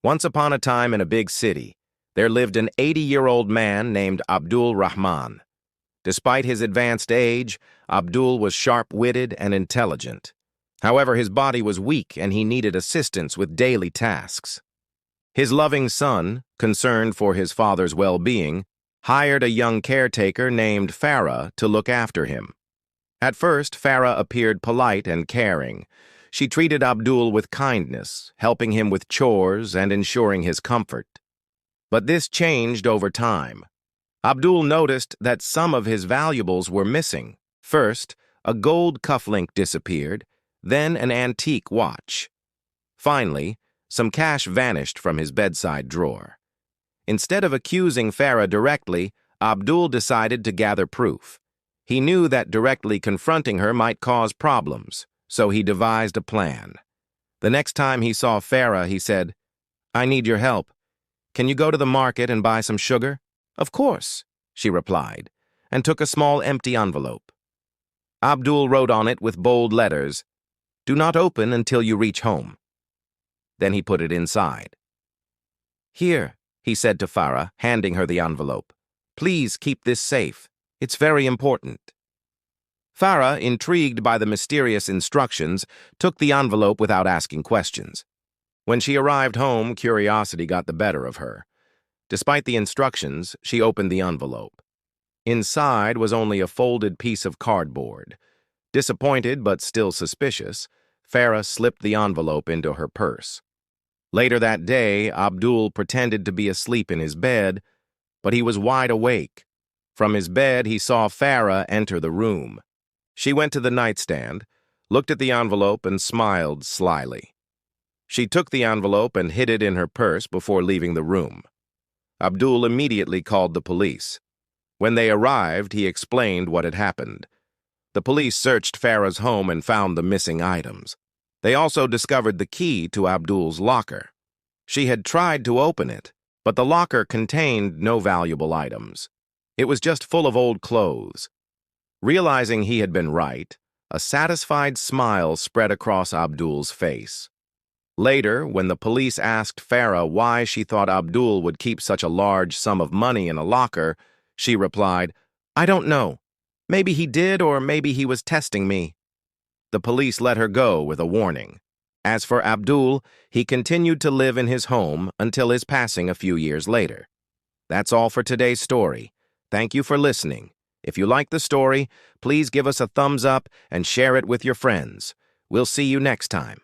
Once upon a time in a big city, there lived an 80-year-old man named Abdul Rahman. Despite his advanced age, Abdul was sharp-witted and intelligent. However, his body was weak and he needed assistance with daily tasks. His loving son, concerned for his father's well-being, hired a young caretaker named Farah to look after him. At first, Farah appeared polite and caring. She treated Abdul with kindness, helping him with chores and ensuring his comfort. But this changed over time. Abdul noticed that some of his valuables were missing. First, a gold cufflink disappeared, then an antique watch. Finally, some cash vanished from his bedside drawer. Instead of accusing Farah directly, Abdul decided to gather proof. He knew that directly confronting her might cause problems, so he devised a plan. The next time he saw Farah, he said, "I need your help. Can you go to the market and buy some sugar?" "Of course," she replied, and took a small empty envelope. Abdul wrote on it with bold letters, "Do not open until you reach home." Then he put it inside. "Here," he said to Farah, handing her the envelope. "Please keep this safe. It's very important." Farah, intrigued by the mysterious instructions, took the envelope without asking questions. When she arrived home, curiosity got the better of her. Despite the instructions, she opened the envelope. Inside was only a folded piece of cardboard. Disappointed but still suspicious, Farah slipped the envelope into her purse. Later that day, Abdul pretended to be asleep in his bed, but he was wide awake. From his bed, he saw Farah enter the room. She went to the nightstand, looked at the envelope, and smiled slyly. She took the envelope and hid it in her purse before leaving the room. Abdul immediately called the police. When they arrived, he explained what had happened. The police searched Farah's home and found the missing items. They also discovered the key to Abdul's locker. She had tried to open it, but the locker contained no valuable items. It was just full of old clothes. Realizing he had been right, a satisfied smile spread across Abdul's face. Later, when the police asked Farah why she thought Abdul would keep such a large sum of money in a locker, she replied, "I don't know. Maybe he did, or maybe he was testing me." The police let her go with a warning. As for Abdul, he continued to live in his home until his passing a few years later. That's all for today's story. Thank you for listening. If you like the story, please give us a thumbs up and share it with your friends. We'll see you next time.